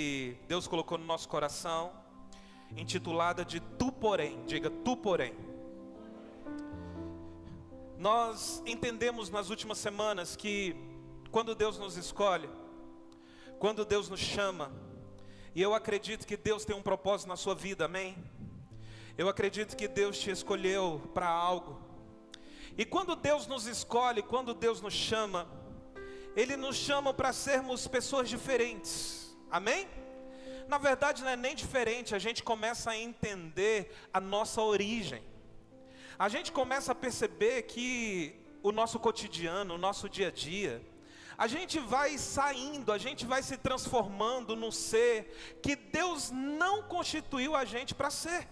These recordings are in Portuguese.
que Deus colocou no nosso coração, intitulada de Tu Porém. Diga, Tu Porém. Nós entendemos nas últimas semanas que quando Deus nos escolhe, quando Deus nos chama, e eu acredito que Deus tem um propósito na sua vida, amém? Eu acredito que Deus te escolheu para algo. E quando Deus nos escolhe, quando Deus nos chama, Ele nos chama para sermos pessoas diferentes, amém? Na verdade não é nem diferente, a gente começa a entender a nossa origem. A gente começa a perceber que o nosso cotidiano, o nosso dia a dia, a gente vai saindo, a gente vai se transformando num ser que Deus não constituiu a gente para ser.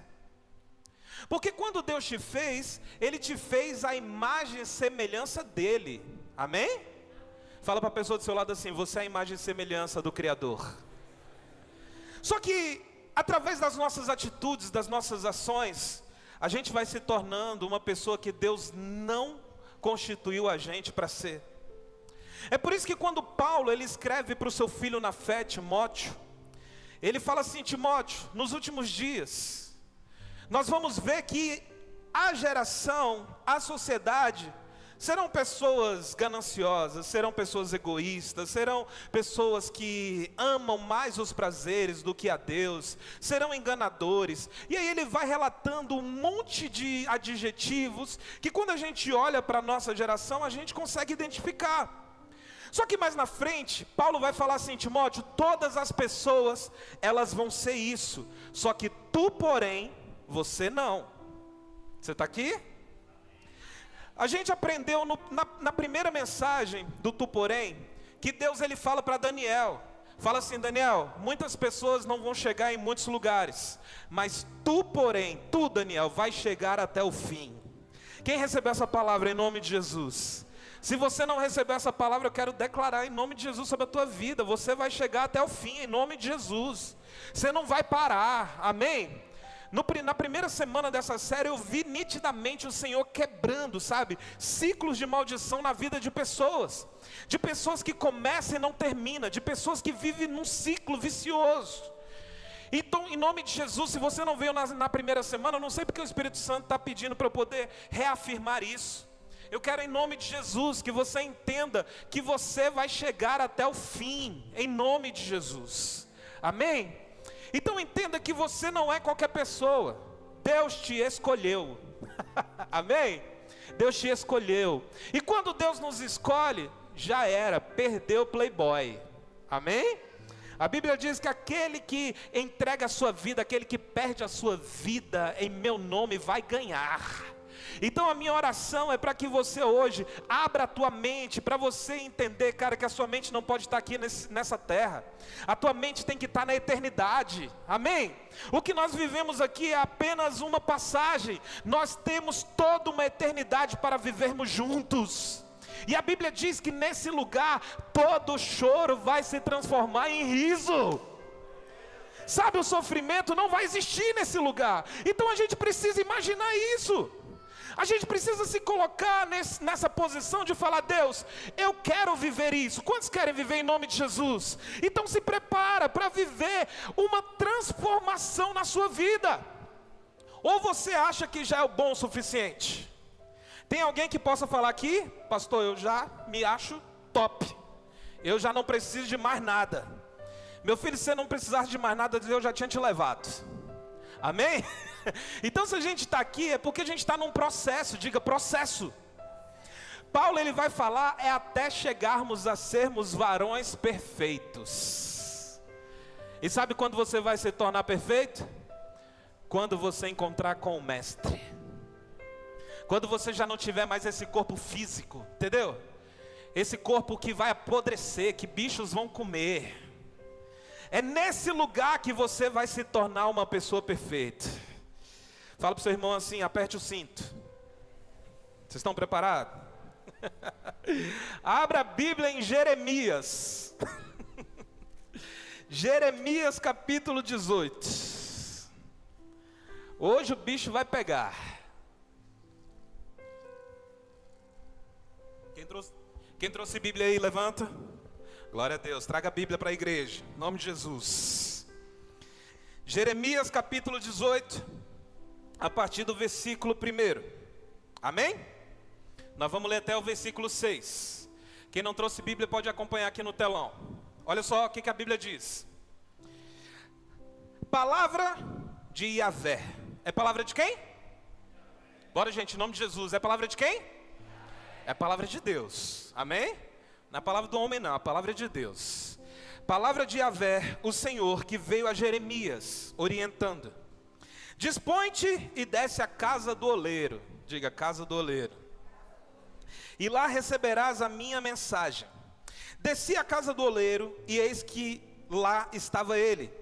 Porque quando Deus te fez, Ele te fez a imagem e semelhança dEle, amém? Fala para a pessoa do seu lado assim: você é a imagem e semelhança do Criador. Só que através das nossas atitudes, das nossas ações, a gente vai se tornando uma pessoa que Deus não constituiu a gente para ser. É por isso que quando Paulo ele escreve para o seu filho na fé, Timóteo, ele fala assim: Timóteo, nos últimos dias nós vamos ver que a geração, a sociedade, serão pessoas gananciosas, serão pessoas egoístas, serão pessoas que amam mais os prazeres do que a Deus, serão enganadores. E aí ele vai relatando um monte de adjetivos que quando a gente olha para a nossa geração, a gente consegue identificar. Só que mais na frente, Paulo vai falar assim: Timóteo, todas as pessoas, elas vão ser isso, só que tu, porém, você não. Você está aqui? A gente aprendeu na primeira mensagem do Tu Porém, que Deus ele fala para Daniel. Fala assim: Daniel, muitas pessoas não vão chegar em muitos lugares, mas tu, porém, tu, Daniel, vai chegar até o fim. Quem recebeu essa palavra em nome de Jesus? Se você não recebeu essa palavra, eu quero declarar em nome de Jesus sobre a tua vida. Você vai chegar até o fim em nome de Jesus. Você não vai parar, amém? Na primeira semana dessa série eu vi nitidamente o Senhor quebrando, sabe, ciclos de maldição na vida de pessoas que começam e não terminam, de pessoas que vivem num ciclo vicioso. Então, em nome de Jesus, se você não veio na primeira semana, eu não sei porque o Espírito Santo está pedindo para eu poder reafirmar isso. Eu quero em nome de Jesus que você entenda que você vai chegar até o fim, em nome de Jesus, amém? Então entenda que você não é qualquer pessoa, Deus te escolheu, amém? Deus te escolheu, e quando Deus nos escolhe, já era, perdeu o playboy, amém? A Bíblia diz que aquele que entrega a sua vida, aquele que perde a sua vida em meu nome vai ganhar. Então a minha oração é para que você hoje abra a tua mente, para você entender, cara, que a sua mente não pode estar aqui nessa terra. A tua mente tem que estar na eternidade, amém? O que nós vivemos aqui é apenas uma passagem. Nós temos toda uma eternidade para vivermos juntos. E a Bíblia diz que nesse lugar todo choro vai se transformar em riso. Sabe, o sofrimento não vai existir nesse lugar. Então a gente precisa imaginar isso. A gente precisa se colocar nessa posição de falar: Deus, eu quero viver isso. Quantos querem viver em nome de Jesus? Então se prepara para viver uma transformação na sua vida. Ou você acha que já é o bom o suficiente? Tem alguém que possa falar aqui: pastor, eu já me acho top, eu já não preciso de mais nada. Meu filho, se você não precisasse de mais nada, eu já tinha te levado, amém? Então se a gente está aqui é porque a gente está num processo. Diga, processo. Paulo ele vai falar é até chegarmos a sermos varões perfeitos. E sabe quando você vai se tornar perfeito? Quando você encontrar com o mestre. Quando você já não tiver mais esse corpo físico, entendeu? Esse corpo que vai apodrecer, que bichos vão comer. É nesse lugar que você vai se tornar uma pessoa perfeita. Fala para o seu irmão assim: aperte o cinto. Vocês estão preparados? Abra a Bíblia em Jeremias. Jeremias capítulo 18. Hoje o bicho vai pegar. Quem trouxe Bíblia aí, levanta. Glória a Deus. Traga a Bíblia para a igreja. Em nome de Jesus. Jeremias capítulo 18, a partir do versículo 1. Amém? Nós vamos ler até o versículo 6. Quem não trouxe Bíblia pode acompanhar aqui no telão. Olha só o que a Bíblia diz. Palavra de Yahvé. É palavra de quem? Bora, gente, em nome de Jesus. É palavra de quem? É palavra de Deus. Amém? Não é palavra do homem não, a palavra de Deus. Palavra de Yahvé, o Senhor, que veio a Jeremias, orientando. Dispõe-te e desce à casa do oleiro. Diga, casa do oleiro. E lá receberás a minha mensagem. Desci à casa do oleiro, e eis que lá estava ele,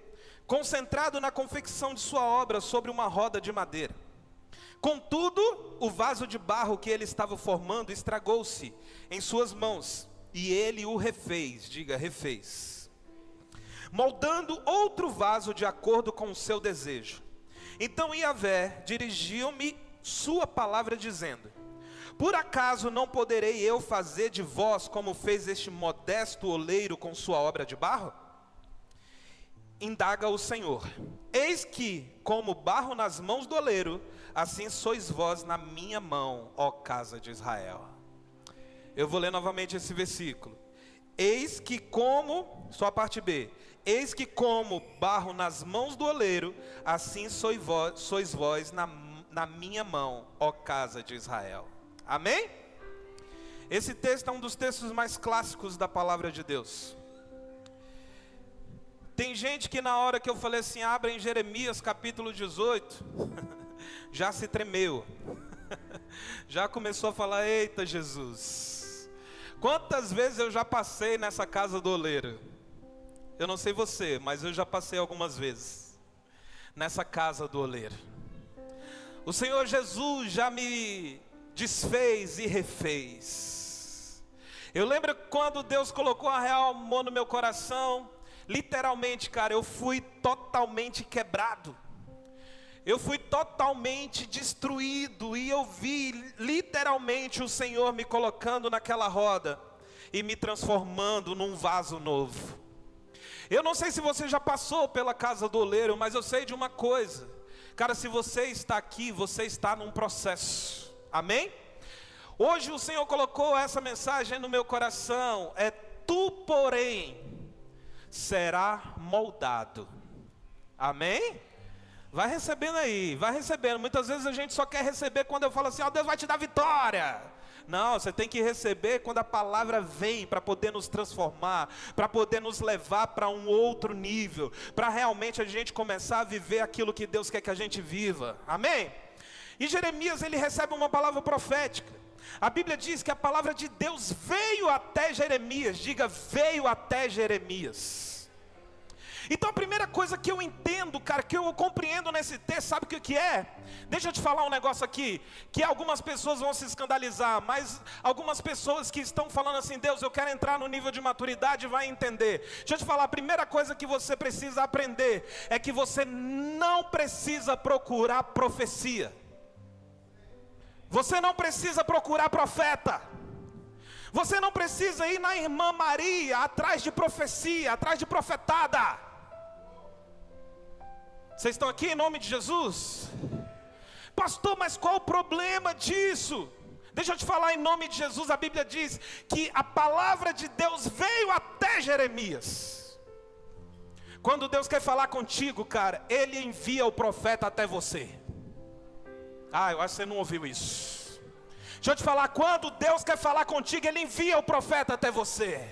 concentrado na confecção de sua obra sobre uma roda de madeira. Contudo, o vaso de barro que ele estava formando estragou-se em suas mãos, e ele o refez, diga, refez, moldando outro vaso de acordo com o seu desejo. Então Yahvé dirigiu-me sua palavra dizendo: por acaso não poderei eu fazer de vós como fez este modesto oleiro com sua obra de barro? Indaga o Senhor: eis que, como barro nas mãos do oleiro, assim sois vós na minha mão, ó casa de Israel. Eu vou ler novamente esse versículo. Eis que como, só a parte B. Eis que como barro nas mãos do oleiro, assim sois vós na minha mão, ó casa de Israel. Amém? Esse texto é um dos textos mais clássicos da palavra de Deus. Tem gente que na hora que eu falei assim, abra em Jeremias capítulo 18, já se tremeu. Já começou a falar, eita Jesus. Quantas vezes eu já passei nessa casa do oleiro? Eu não sei você, mas eu já passei algumas vezes nessa casa do oleiro. O Senhor Jesus já me desfez e refez. Eu lembro quando Deus colocou a real amor no meu coração. Literalmente, cara, eu fui totalmente quebrado. Eu fui totalmente destruído. E eu vi literalmente o Senhor me colocando naquela roda e me transformando num vaso novo. Eu não sei se você já passou pela casa do oleiro, mas eu sei de uma coisa. Cara, se você está aqui, você está num processo. Amém? Hoje o Senhor colocou essa mensagem no meu coração. É tu, porém, será moldado. Amém? Vai recebendo aí, vai recebendo. Muitas vezes a gente só quer receber quando eu falo assim, ó, Deus vai te dar vitória. Não, você tem que receber quando a palavra vem para poder nos transformar, para poder nos levar para um outro nível, para realmente a gente começar a viver aquilo que Deus quer que a gente viva. Amém? E Jeremias, ele recebe uma palavra profética. A Bíblia diz que a palavra de Deus veio até Jeremias. Diga, veio até Jeremias. Então a primeira coisa que eu entendo, cara, que eu compreendo nesse texto, sabe o que é? Deixa eu te falar um negócio aqui, que algumas pessoas vão se escandalizar, mas algumas pessoas que estão falando assim, Deus, eu quero entrar no nível de maturidade, vai entender. Deixa eu te falar, a primeira coisa que você precisa aprender, é que você não precisa procurar profecia. Você não precisa procurar profeta. Você não precisa ir na irmã Maria, atrás de profecia, atrás de profetada. Vocês estão aqui em nome de Jesus? Pastor, mas qual o problema disso? Deixa eu te falar em nome de Jesus. A Bíblia diz que a palavra de Deus veio até Jeremias. Quando Deus quer falar contigo, cara, Ele envia o profeta até você. Ah, eu acho que você não ouviu isso. Deixa eu te falar, quando Deus quer falar contigo, Ele envia o profeta até você.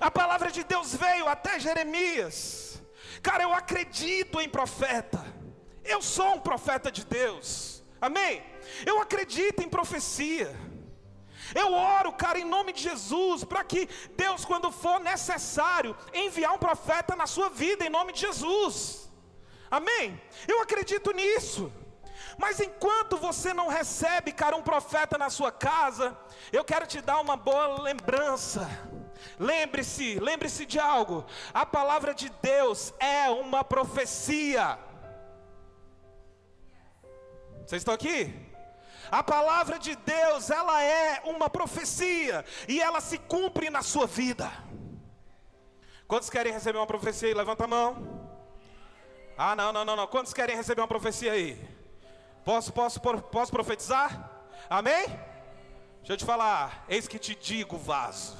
A palavra de Deus veio até Jeremias. Cara, eu acredito em profeta. Eu sou um profeta de Deus. Amém? Eu acredito em profecia. Eu oro, cara, em nome de Jesus, para que Deus, quando for necessário, enviar um profeta na sua vida, em nome de Jesus. Amém? Eu acredito nisso. Mas enquanto você não recebe, cara, um profeta na sua casa, eu quero te dar uma boa lembrança. Lembre-se de algo. A palavra de Deus é uma profecia. Vocês estão aqui? A palavra de Deus, ela é uma profecia, e ela se cumpre na sua vida. Quantos querem receber uma profecia aí? Levanta a mão. Ah, não. Quantos querem receber uma profecia aí? Posso profetizar? Amém? Deixa eu te falar. Eis que te digo, vaso.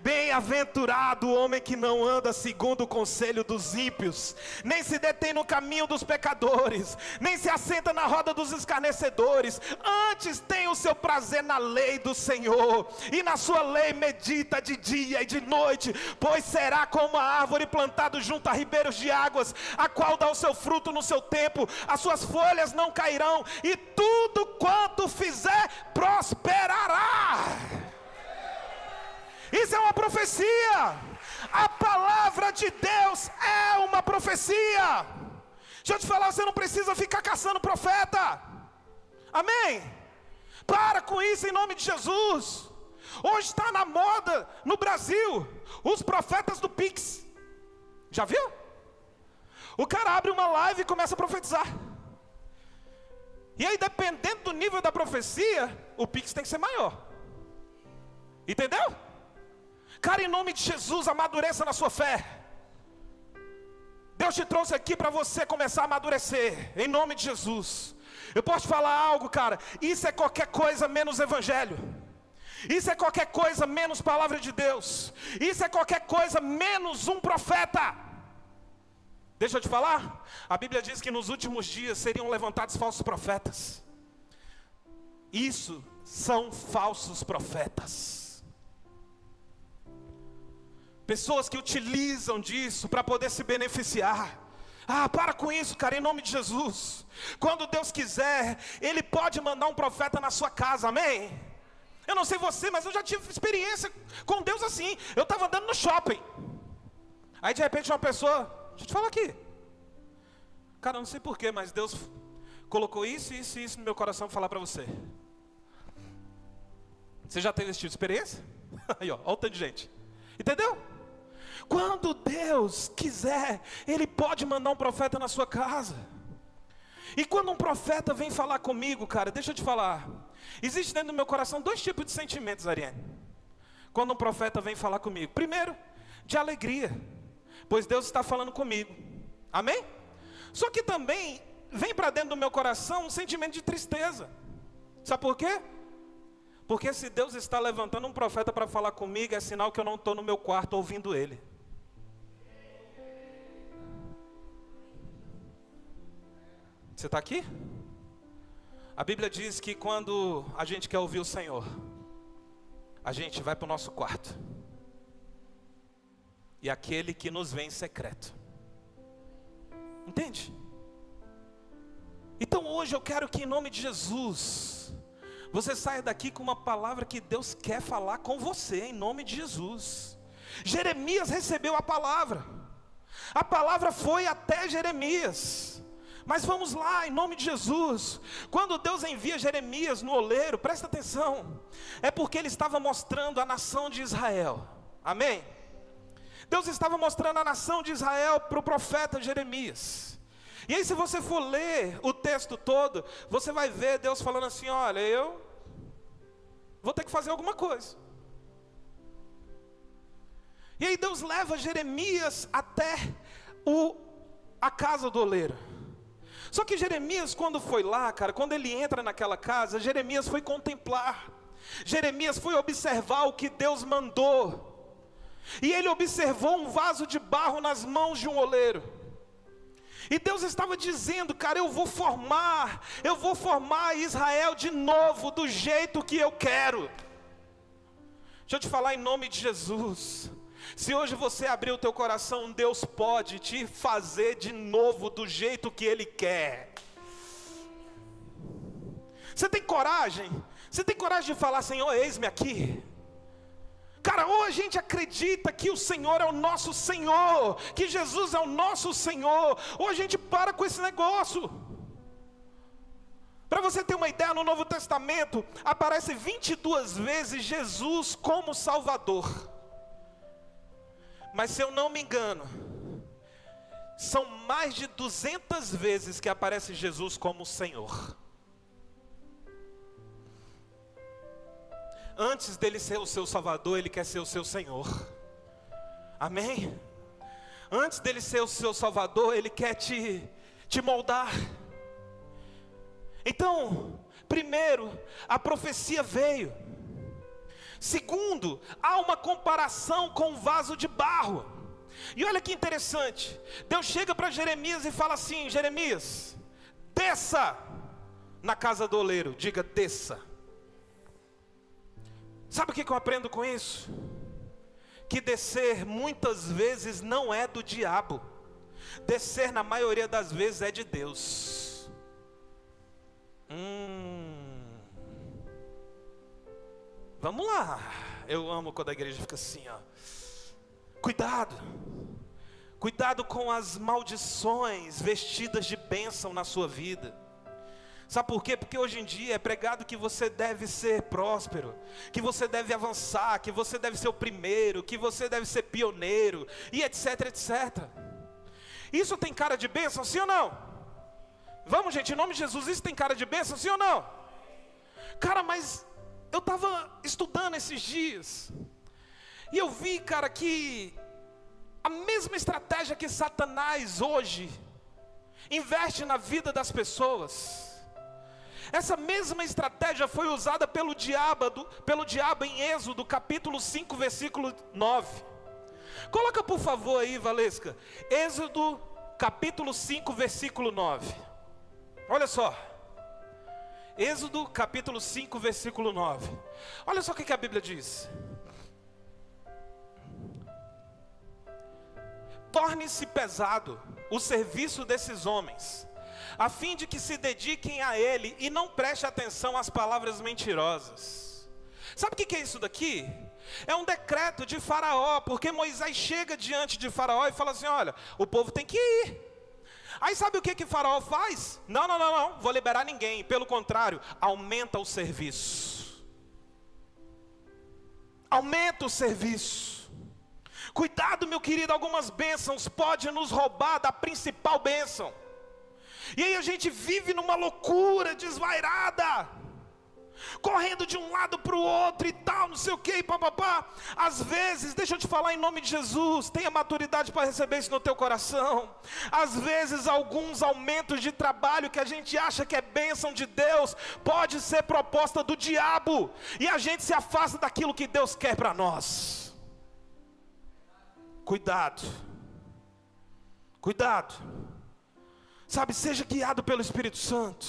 Bem-aventurado o homem que não anda segundo o conselho dos ímpios, nem se detém no caminho dos pecadores, nem se assenta na roda dos escarnecedores. Antes tem o seu prazer na lei do Senhor, e na sua lei medita de dia e de noite. Pois será como a árvore plantada junto a ribeiros de águas, a qual dá o seu fruto no seu tempo, as suas folhas não cairão, e tudo quanto fizer prosperará. Isso é uma profecia. A palavra de Deus é uma profecia. Deixa eu te falar, você não precisa ficar caçando profeta. Amém? Para com isso em nome de Jesus. Hoje está na moda no Brasil os profetas do Pix. Já viu? O cara abre uma live e começa a profetizar. E aí, dependendo do nível da profecia, o Pix tem que ser maior. Entendeu? Cara, em nome de Jesus, amadureça na sua fé. Deus te trouxe aqui para você começar a amadurecer, em nome de Jesus. Eu posso te falar algo, cara. Isso é qualquer coisa menos evangelho. Isso é qualquer coisa menos palavra de Deus. Isso é qualquer coisa menos um profeta. Deixa eu te falar. A Bíblia diz que nos últimos dias seriam levantados falsos profetas. Isso são falsos profetas. Pessoas que utilizam disso para poder se beneficiar. Ah, para com isso, cara, em nome de Jesus. Quando Deus quiser, Ele pode mandar um profeta na sua casa, amém? Eu não sei você, mas eu já tive experiência com Deus assim. Eu estava andando no shopping. Aí de repente uma pessoa, deixa eu te falar aqui. Cara, eu não sei porquê, mas Deus colocou isso no meu coração para falar para você. Você já teve esse tipo de experiência? Aí ó, olha o tanto de gente. Entendeu? Quando Deus quiser, Ele pode mandar um profeta na sua casa. E quando um profeta vem falar comigo, cara, deixa eu te falar. Existe dentro do meu coração dois tipos de sentimentos, Ariane. Quando um profeta vem falar comigo. Primeiro, de alegria, pois Deus está falando comigo. Amém? Só que também vem para dentro do meu coração um sentimento de tristeza. Sabe por quê? Porque se Deus está levantando um profeta para falar comigo, é sinal que eu não estou no meu quarto ouvindo Ele. Você está aqui? A Bíblia diz que quando a gente quer ouvir o Senhor, a gente vai para o nosso quarto. E aquele que nos vê em secreto. Entende? Então hoje eu quero que em nome de Jesus, você saia daqui com uma palavra que Deus quer falar com você, em nome de Jesus. Jeremias recebeu a palavra. A palavra foi até Jeremias. Mas vamos lá, em nome de Jesus. Quando Deus envia Jeremias no oleiro, presta atenção. É porque Ele estava mostrando a nação de Israel. Amém? Deus estava mostrando a nação de Israel para o profeta Jeremias. E aí se você for ler o texto todo, você vai ver Deus falando assim, olha, eu vou ter que fazer alguma coisa. E aí Deus leva Jeremias até a casa do oleiro. Só que Jeremias, quando foi lá, cara, quando ele entra naquela casa, Jeremias foi contemplar. Jeremias foi observar o que Deus mandou. E ele observou um vaso de barro nas mãos de um oleiro. E Deus estava dizendo, cara, eu vou formar Israel de novo, do jeito que eu quero. Deixa eu te falar em nome de Jesus. Se hoje você abrir o teu coração, Deus pode te fazer de novo do jeito que Ele quer. Você tem coragem? Você tem coragem de falar, Senhor, eis-me aqui? Cara, ou a gente acredita que o Senhor é o nosso Senhor, que Jesus é o nosso Senhor, ou a gente para com esse negócio. Para você ter uma ideia, no Novo Testamento aparece 22 vezes Jesus como Salvador. Mas se eu não me engano, são mais de 200 vezes que aparece Jesus como Senhor. antes dele ser o seu Salvador, ele quer ser o seu Senhor. Amém? Antes dele ser o seu Salvador, ele quer te moldar. Então, primeiro, a profecia veio. Segundo, há uma comparação com o vaso de barro. E olha que interessante, Deus chega para Jeremias e fala assim: Jeremias, desça na casa do oleiro. Diga, desça. Sabe o que eu aprendo com isso? Que descer muitas vezes não é do diabo. Descer na maioria das vezes é de Deus. Vamos lá. Eu amo quando a igreja fica assim, ó. Cuidado com as maldições vestidas de bênção na sua vida. Sabe por quê? Porque hoje em dia é pregado que você deve ser próspero, que você deve avançar, que você deve ser o primeiro, que você deve ser pioneiro, e etc, etc. Isso tem cara de bênção, sim ou não? Vamos, gente, em nome de Jesus, isso tem cara de bênção, sim ou não? Cara, mas eu estava estudando esses dias, e eu vi, cara, que a mesma estratégia que Satanás hoje investe na vida das pessoas, essa mesma estratégia foi usada pelo diabo em Êxodo capítulo 5, versículo 9. Coloca por favor aí, Valesca, Êxodo capítulo 5, versículo 9. Olha só, Êxodo capítulo 5, versículo 9. Olha só o que a Bíblia diz: torne-se pesado o serviço desses homens, a fim de que se dediquem a ele e não preste atenção às palavras mentirosas. Sabe o que é isso daqui? É um decreto de Faraó, porque Moisés chega diante de Faraó e fala assim: olha, o povo tem que ir. Aí sabe o que Faraó faz? Não, vou liberar ninguém. Pelo contrário, aumenta o serviço. Aumenta o serviço. Cuidado, meu querido, algumas bênçãos podem nos roubar da principal bênção. E aí a gente vive numa loucura desvairada, correndo de um lado para o outro e tal, não sei o que, papapá. Às vezes, deixa eu te falar em nome de Jesus, tenha maturidade para receber isso no teu coração. Às vezes alguns aumentos de trabalho que a gente acha que é bênção de Deus, pode ser proposta do diabo, e a gente se afasta daquilo que Deus quer para nós. Cuidado. Sabe, seja guiado pelo Espírito Santo.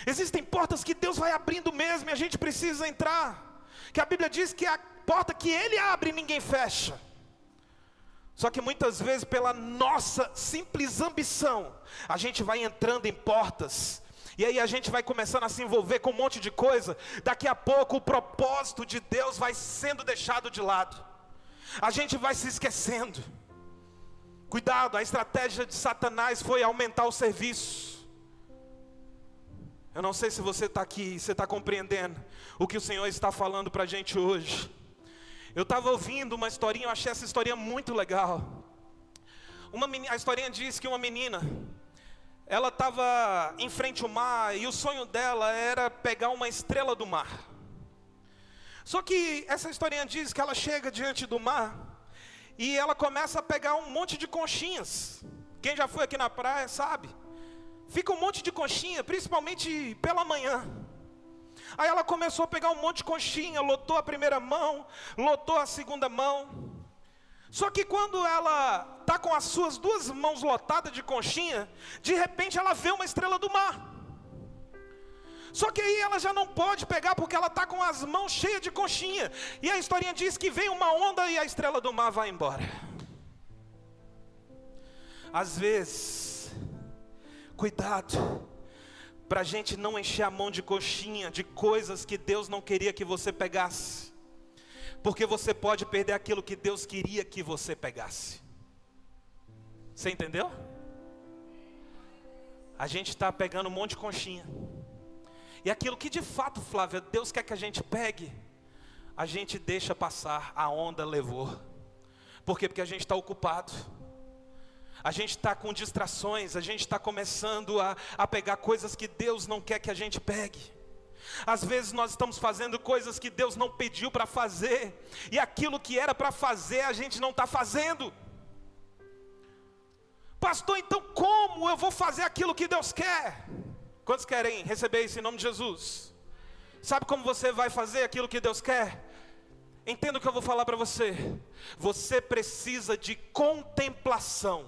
Existem portas que Deus vai abrindo mesmo e a gente precisa entrar. Que a Bíblia diz que a porta que Ele abre, ninguém fecha. Só que muitas vezes, pela nossa simples ambição, a gente vai entrando em portas, e aí a gente vai começando a se envolver com um monte de coisa. Daqui a pouco o propósito de Deus vai sendo deixado de lado. A gente vai se esquecendo. Cuidado, a estratégia de Satanás foi aumentar o serviço. Eu não sei se você está aqui, você está compreendendo o que o Senhor está falando para a gente hoje. Eu estava ouvindo uma historinha, eu achei essa historinha muito legal. A historinha diz que uma menina, ela estava em frente ao mar, e o sonho dela era pegar uma estrela do mar. Só que essa historinha diz que ela chega diante do mar, e ela começa a pegar um monte de conchinhas. Quem já foi aqui na praia sabe. Fica um monte de conchinha, principalmente pela manhã. Aí ela começou a pegar um monte de conchinha, lotou a primeira mão, lotou a segunda mão. Só que quando ela está com as suas duas mãos lotadas de conchinha, de repente ela vê uma estrela do mar. Só que aí ela já não pode pegar, porque ela está com as mãos cheias de conchinha. E a historinha diz que vem uma onda e a estrela do mar vai embora. Às vezes, cuidado, para a gente não encher a mão de conchinha, de coisas que Deus não queria que você pegasse. Porque você pode perder aquilo que Deus queria que você pegasse. Você entendeu? A gente está pegando um monte de conchinha. E aquilo que de fato, Flávia, Deus quer que a gente pegue, a gente deixa passar, a onda levou. Por quê? Porque a gente está ocupado. A gente está com distrações, a gente está começando a pegar coisas que Deus não quer que a gente pegue. Às vezes nós estamos fazendo coisas que Deus não pediu para fazer, e aquilo que era para fazer a gente não está fazendo. Pastor, então como eu vou fazer aquilo que Deus quer? Quantos querem receber isso em nome de Jesus? Sabe como você vai fazer aquilo que Deus quer? Entenda o que eu vou falar para você. Você precisa de contemplação.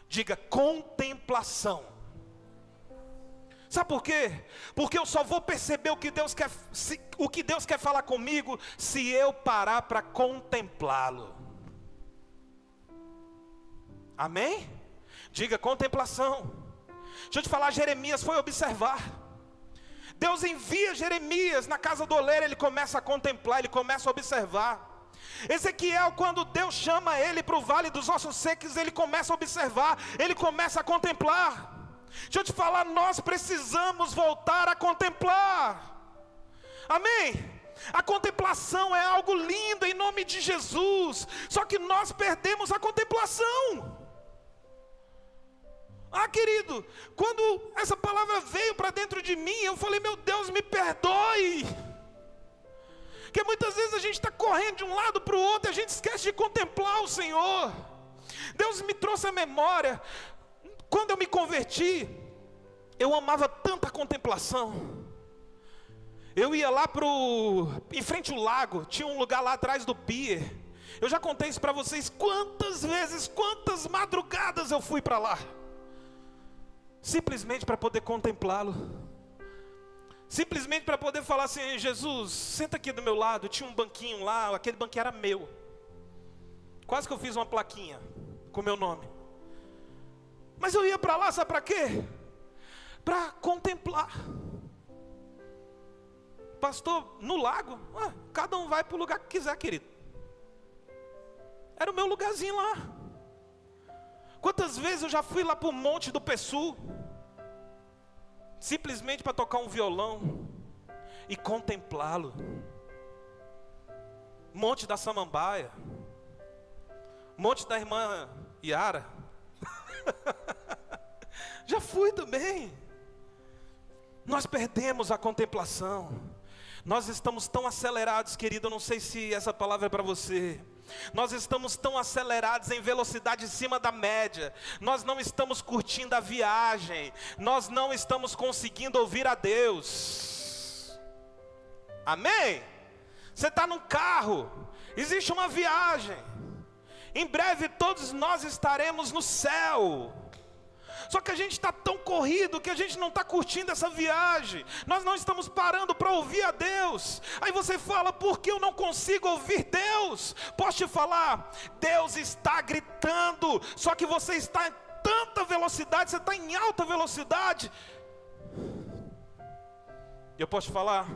Diga contemplação. Sabe por quê? Porque eu só vou perceber o que Deus quer falar comigo se eu parar para contemplá-lo. Amém? Diga contemplação. Deixa eu te falar, Jeremias foi observar. Deus envia Jeremias na casa do oleiro, ele começa a contemplar, ele começa a observar. Ezequiel, quando Deus chama ele para o vale dos ossos secos, ele começa a observar, ele começa a contemplar. Deixa eu te falar, nós precisamos voltar a contemplar. Amém? A contemplação é algo lindo em nome de Jesus, só que nós perdemos a contemplação. Querido, quando essa palavra veio para dentro de mim, eu falei, meu Deus, me perdoe. Porque muitas vezes a gente está correndo de um lado para o outro e a gente esquece de contemplar o Senhor. Deus me trouxe a memória, quando eu me converti, eu amava tanta contemplação. Eu ia lá em frente ao lago, tinha um lugar lá atrás do pier. Eu já contei isso para vocês, quantas vezes, quantas madrugadas eu fui para lá. Simplesmente para poder contemplá-lo. Simplesmente para poder falar assim, Jesus, senta aqui do meu lado. Tinha um banquinho lá, aquele banquinho era meu. Quase que eu fiz uma plaquinha com meu nome. Mas eu ia para lá, sabe para quê? Para contemplar. Pastor, no lago, cada um vai para o lugar que quiser, querido. Era o meu lugarzinho lá. Quantas vezes eu já fui lá para o Monte do Pessu, simplesmente para tocar um violão e contemplá-lo. Monte da Samambaia, Monte da irmã Yara. Já fui também. Nós perdemos a contemplação. Nós estamos tão acelerados, querido, eu não sei se essa palavra é para você. Nós estamos tão acelerados em velocidade acima da média. Nós não estamos curtindo a viagem. Nós não estamos conseguindo ouvir a Deus. Amém? Você está num carro, existe uma viagem. Em breve todos nós estaremos no céu. Só que a gente está tão corrido que a gente não está curtindo essa viagem. Nós não estamos parando para ouvir a Deus. Aí você fala, por que eu não consigo ouvir Deus? Posso te falar, Deus está gritando, só que você está em tanta velocidade, você está em alta velocidade. Eu posso te falar,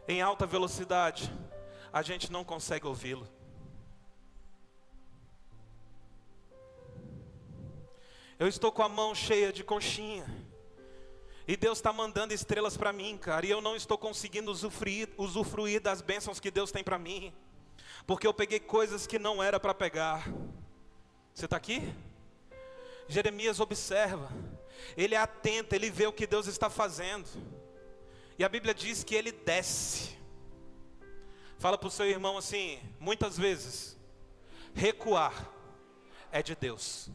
em alta velocidade, a gente não consegue ouvi-lo. Eu estou com a mão cheia de conchinha. E Deus está mandando estrelas para mim, cara. E eu não estou conseguindo usufruir das bênçãos que Deus tem para mim. Porque eu peguei coisas que não era para pegar. Você está aqui? Jeremias observa. Ele é atento, ele vê o que Deus está fazendo. E a Bíblia diz que ele desce. Fala para o seu irmão assim, muitas vezes, recuar é de Deus.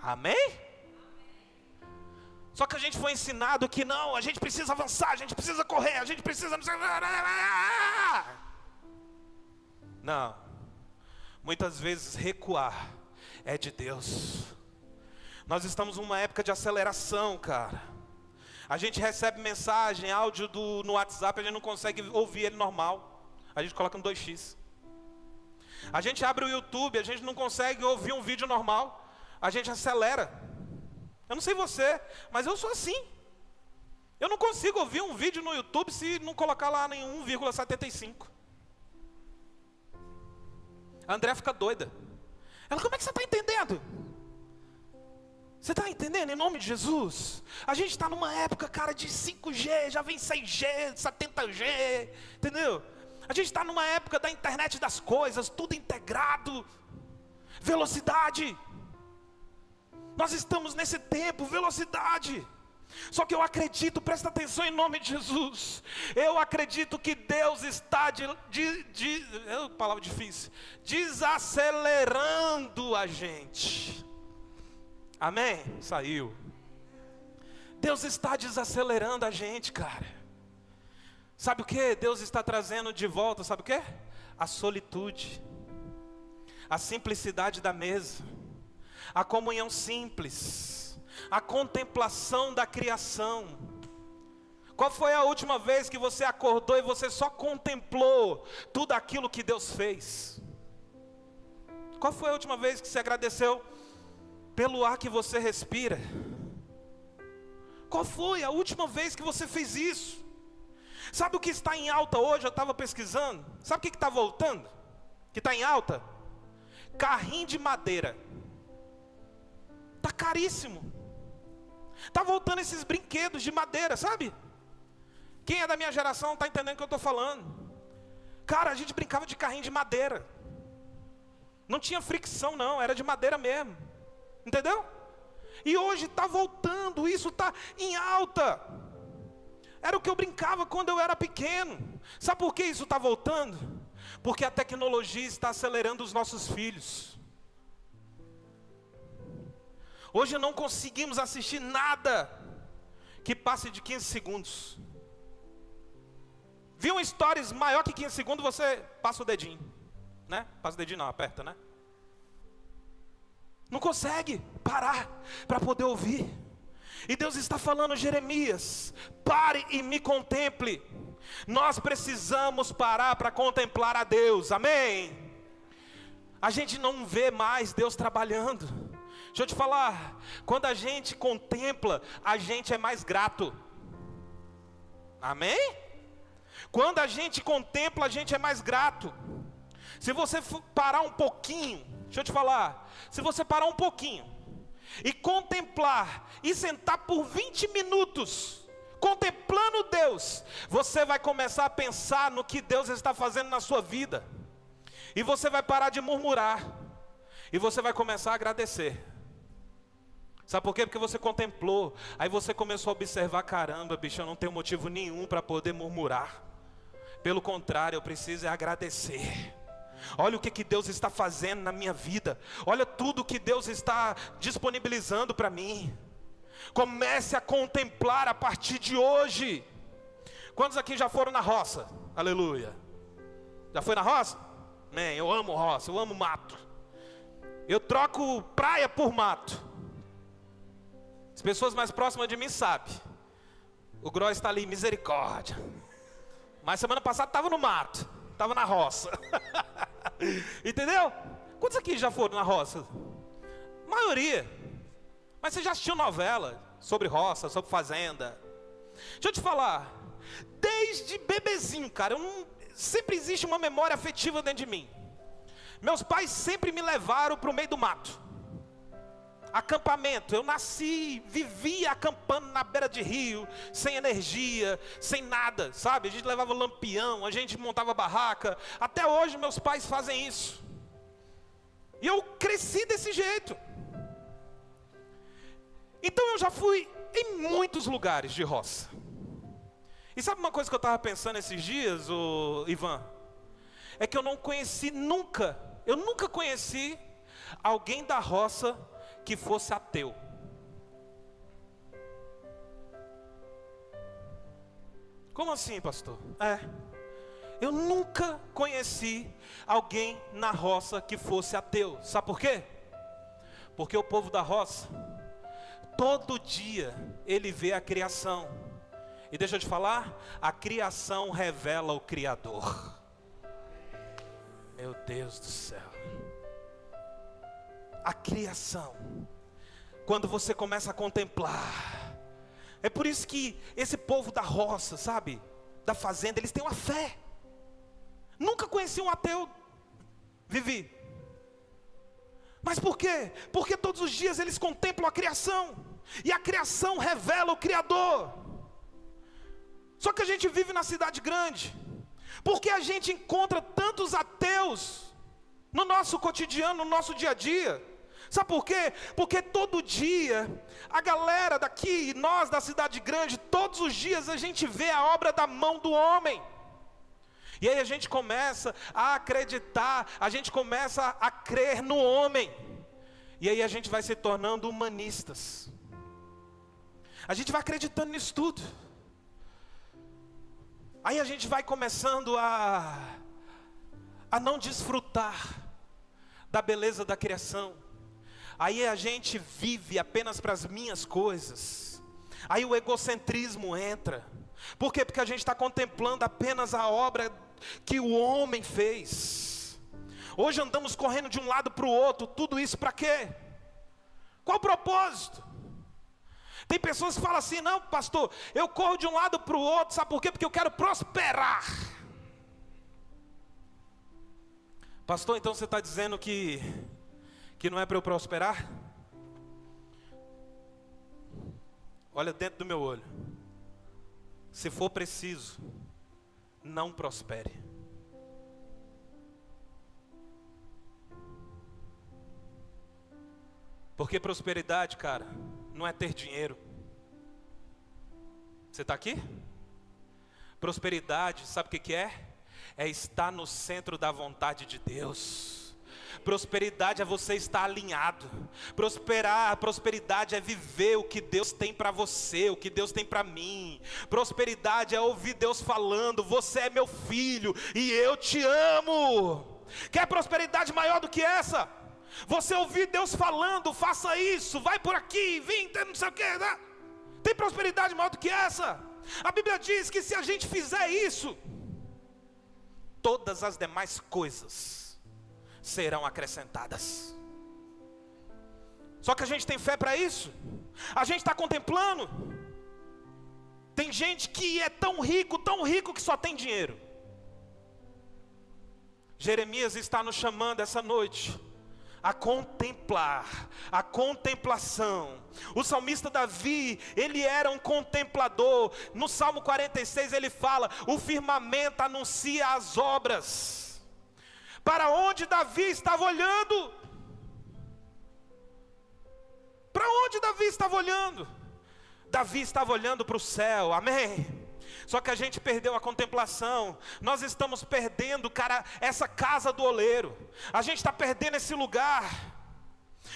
Amém? Só que a gente foi ensinado que não, a gente precisa avançar, a gente precisa correr, a gente precisa... Não. Muitas vezes recuar é de Deus. Nós estamos numa época de aceleração, cara. A gente recebe mensagem, áudio no WhatsApp, a gente não consegue ouvir ele normal. A gente coloca no 2x. A gente abre o YouTube, a gente não consegue ouvir um vídeo normal. A gente acelera. Eu não sei você, mas eu sou assim. Eu não consigo ouvir um vídeo no YouTube se não colocar lá em 1,75. A André fica doida. Ela, como é que você está entendendo? Você está entendendo? Em nome de Jesus. A gente está numa época, cara, de 5G, já vem 6G, 70G, entendeu? A gente está numa época da internet das coisas, tudo integrado. Velocidade. Nós estamos nesse tempo, velocidade. Só que eu acredito, presta atenção em nome de Jesus, eu acredito que Deus está palavra difícil, desacelerando a gente. Amém? Saiu. Deus está desacelerando a gente, cara. Sabe o que? Deus está trazendo de volta, sabe o que? A solitude, a simplicidade da mesa, a comunhão simples, a contemplação da criação. Qual foi a última vez que você acordou e você só contemplou tudo aquilo que Deus fez? Qual foi a última vez que você agradeceu pelo ar que você respira? Qual foi a última vez que você fez isso? Sabe o que está em alta hoje? Eu estava pesquisando. Sabe o que está voltando? Que está em alta? Carrinho de madeira. Está caríssimo. Está voltando esses brinquedos de madeira, sabe? Quem é da minha geração está entendendo o que eu estou falando. Cara, a gente brincava de carrinho de madeira. Não tinha fricção não, era de madeira mesmo. Entendeu? E hoje está voltando, isso está em alta. Era o que eu brincava quando eu era pequeno. Sabe por que isso está voltando? Porque a tecnologia está acelerando os nossos filhos. Hoje não conseguimos assistir nada que passe de 15 segundos. Viu um stories maior que 15 segundos, você passa o dedinho, né? Passa o dedinho não, aperta, né? Não consegue parar para poder ouvir. E Deus está falando, Jeremias, pare e me contemple. Nós precisamos parar para contemplar a Deus, amém? A gente não vê mais Deus trabalhando. Deixa eu te falar, quando a gente contempla, a gente é mais grato. Amém? Quando a gente contempla, a gente é mais grato. Se você parar um pouquinho, deixa eu te falar, se você parar um pouquinho e contemplar e sentar por 20 minutos, contemplando Deus, você vai começar a pensar no que Deus está fazendo na sua vida. E você vai parar de murmurar. E você vai começar a agradecer. Sabe por quê? Porque você contemplou. Aí você começou a observar, caramba, bicho, eu não tenho motivo nenhum para poder murmurar. Pelo contrário, eu preciso agradecer. Olha o que Deus está fazendo na minha vida. Olha tudo que Deus está disponibilizando para mim. Comece a contemplar a partir de hoje. Quantos aqui já foram na roça? Aleluia. Já foi na roça? Man, eu amo roça, eu amo mato. Eu troco praia por mato. As pessoas mais próximas de mim sabem. O Gross está ali, misericórdia. Mas semana passada estava no mato, estava na roça. Entendeu? Quantos aqui já foram na roça? Maioria. Mas você já assistiu novela sobre roça, sobre fazenda? Deixa eu te falar. Desde bebezinho, cara, sempre existe uma memória afetiva dentro de mim. Meus pais sempre me levaram para o meio do mato. Acampamento, eu nasci, vivia acampando na beira de rio, sem energia, sem nada, sabe? A gente levava lampião, a gente montava barraca. Até hoje meus pais fazem isso. E eu cresci desse jeito. Então eu já fui em muitos lugares de roça. E sabe uma coisa que eu estava pensando esses dias, Ivan? É que eu não conheci nunca, eu nunca conheci alguém da roça que fosse ateu. Como assim, pastor? Eu nunca conheci alguém na roça que fosse ateu. Sabe por quê? Porque o povo da roça, todo dia ele vê a criação. E deixa eu te falar, a criação revela o Criador. Meu Deus do céu. A criação, quando você começa a contemplar, é por isso que esse povo da roça, sabe, da fazenda, eles têm uma fé. Nunca conheci um ateu, Vivi. Mas por quê? Porque todos os dias eles contemplam a criação, e a criação revela o Criador. Só que a gente vive na cidade grande, porque a gente encontra tantos ateus no nosso cotidiano, no nosso dia a dia. Sabe por quê? Porque todo dia, a galera daqui, nós da cidade grande, todos os dias a gente vê a obra da mão do homem. E aí a gente começa a acreditar, a gente começa a crer no homem. E aí a gente vai se tornando humanistas. A gente vai acreditando nisso tudo. Aí a gente vai começando a não desfrutar da beleza da criação. Aí a gente vive apenas para as minhas coisas. Aí o egocentrismo entra. Por quê? Porque a gente está contemplando apenas a obra que o homem fez. Hoje andamos correndo de um lado para o outro. Tudo isso para quê? Qual o propósito? Tem pessoas que falam assim: não, pastor, eu corro de um lado para o outro. Sabe por quê? Porque eu quero prosperar. Pastor, então você está dizendo que não é para eu prosperar? Olha dentro do meu olho. Se for preciso, não prospere. Porque prosperidade, cara, não é ter dinheiro. Você está aqui? Prosperidade, sabe o que é? É estar no centro da vontade de Deus. Prosperidade é você estar alinhado. Prosperidade é viver o que Deus tem para você, o que Deus tem para mim. Prosperidade é ouvir Deus falando: você é meu filho e eu te amo. Quer prosperidade maior do que essa? Você ouvir Deus falando: faça isso, vai por aqui, vem, não sei o que, né? Tem prosperidade maior do que essa? A Bíblia diz que se a gente fizer isso, todas as demais coisas serão acrescentadas. Só que a gente tem fé para isso? A gente está contemplando? Tem gente que é tão rico que só tem dinheiro. Jeremias está nos chamando essa noite a contemplar, a contemplação. O salmista Davi, ele era um contemplador. No Salmo 46 ele fala: o firmamento anuncia as obras. Para onde Davi estava olhando? Para onde Davi estava olhando? Davi estava olhando para o céu, amém? Só que a gente perdeu a contemplação. Nós estamos perdendo, cara, essa casa do oleiro. A gente está perdendo esse lugar.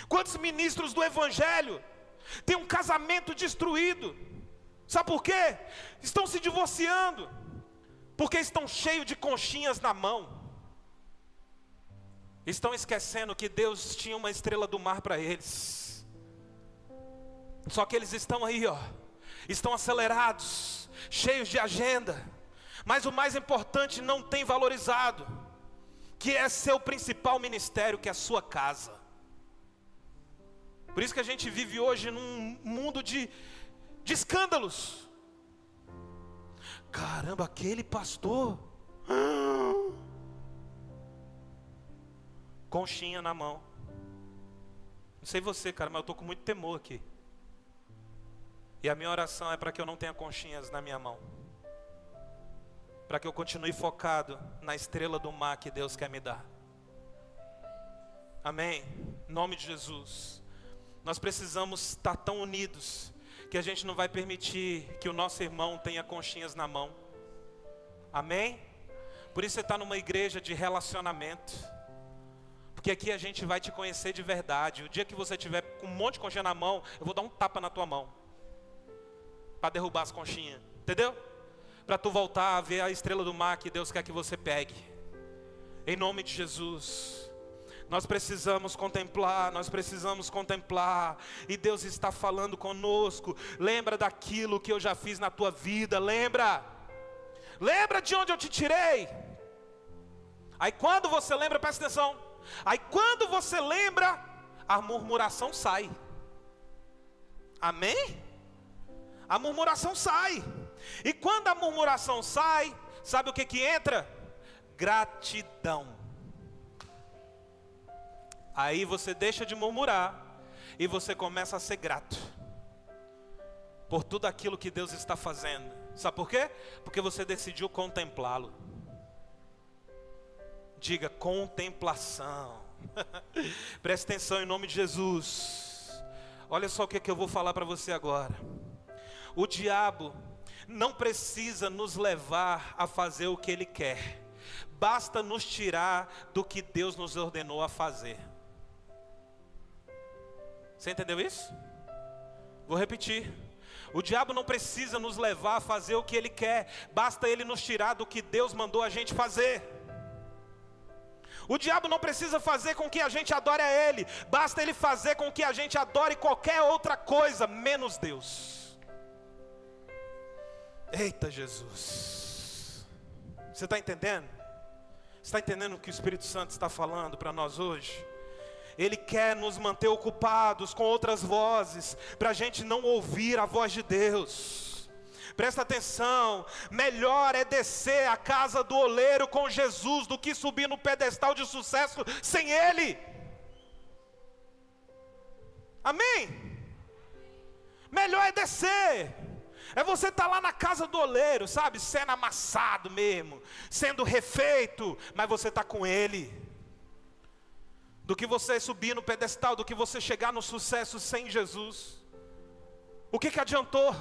Quantos ministros do evangelho têm um casamento destruído? Sabe por quê? Estão se divorciando porque estão cheios de conchinhas na mão. Estão esquecendo que Deus tinha uma estrela do mar para eles. Só que eles estão aí, ó, estão acelerados, cheios de agenda, mas o mais importante não tem valorizado, que é seu principal ministério, que é a sua casa. Por isso que a gente vive hoje num mundo de escândalos. Caramba, aquele pastor, conchinha na mão. Não sei você, cara, mas eu estou com muito temor aqui. E a minha oração é para que eu não tenha conchinhas na minha mão, para que eu continue focado na estrela do mar que Deus quer me dar. Amém? Em nome de Jesus. Nós precisamos estar tão unidos que a gente não vai permitir que o nosso irmão tenha conchinhas na mão. Amém? Por isso você está numa igreja de relacionamento, porque aqui a gente vai te conhecer de verdade. O dia que você tiver com um monte de conchinha na mão, eu vou dar um tapa na tua mão para derrubar as conchinhas, entendeu? Para tu voltar a ver a estrela do mar que Deus quer que você pegue. Em nome de Jesus. Nós precisamos contemplar, e Deus está falando conosco. Lembra daquilo que eu já fiz na tua vida, lembra de onde eu te tirei. Aí quando você lembra, presta atenção, aí quando você lembra, a murmuração sai. Amém? A murmuração sai. E quando a murmuração sai, sabe o que entra? Gratidão. Aí você deixa de murmurar e você começa a ser grato por tudo aquilo que Deus está fazendo. Sabe por quê? Porque você decidiu contemplá-lo. Diga: contemplação. Preste atenção em nome de Jesus. Olha só o que eu vou falar para você agora. O diabo não precisa nos levar a fazer o que ele quer. Basta nos tirar do que Deus nos ordenou a fazer. Você entendeu isso? Vou repetir. O diabo não precisa nos levar a fazer o que ele quer. Basta ele nos tirar do que Deus mandou a gente fazer. O diabo não precisa fazer com que a gente adore a ele. Basta ele fazer com que a gente adore qualquer outra coisa, menos Deus. Eita Jesus. Você está entendendo? Você está entendendo o que o Espírito Santo está falando para nós hoje? Ele quer nos manter ocupados com outras vozes, para a gente não ouvir a voz de Deus. Presta atenção, melhor é descer a casa do oleiro com Jesus do que subir no pedestal de sucesso sem Ele. Amém? Melhor é descer. É você estar lá na casa do oleiro, sabe? Sendo amassado mesmo, sendo refeito, mas você está com Ele. Do que você subir no pedestal, do que você chegar no sucesso sem Jesus. O que adiantou?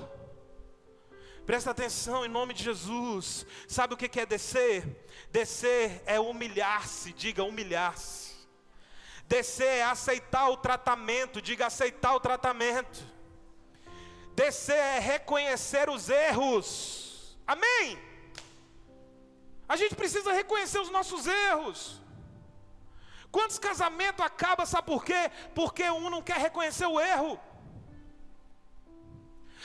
Presta atenção em nome de Jesus. Sabe o que é descer? Descer é humilhar-se, diga humilhar-se. Descer é aceitar o tratamento, diga aceitar o tratamento. Descer é reconhecer os erros. Amém? A gente precisa reconhecer os nossos erros. Quantos casamentos acabam, sabe por quê? Porque um não quer reconhecer o erro.